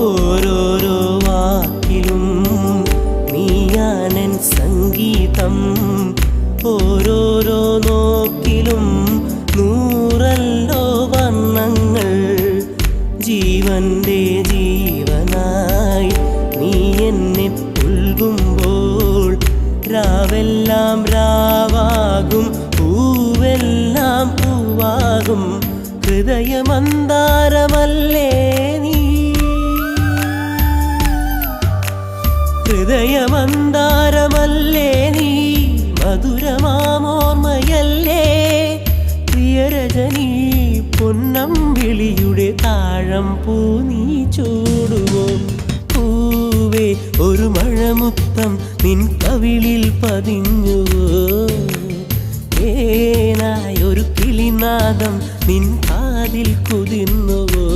ഓരോരോ വാക്കിലും നീയാനൻ സംഗീതം, ഓരോരോ നോക്കിലും നൂറല്ലോ വർണ്ണങ്ങൾ. ജീവന്റെ ജീവനായി നീ എന്നെ പുൽകുമ്പോൾ രാവെല്ലാം രാവാകും, പൂവെല്ലാം പൂവാകും. ഹൃദയമന്താരമല്ലേ നീ, ഹൃദയമന്താരമല്ലേ നീ, മധുരമാമോർമ്മയല്ലേ പ്രിയരജനി. പൊന്നമ്പിളിയുടെ താഴം പൂ നീ ചൂടുവോ? പൂവേ ഒരു മഴമുത്തം നിൻ കവിളിൽ പതിഞ്ഞുവോ? ഏനായൊരു കിളിനാദം നിൻ കാതിൽ കുതിർന്നുവോ?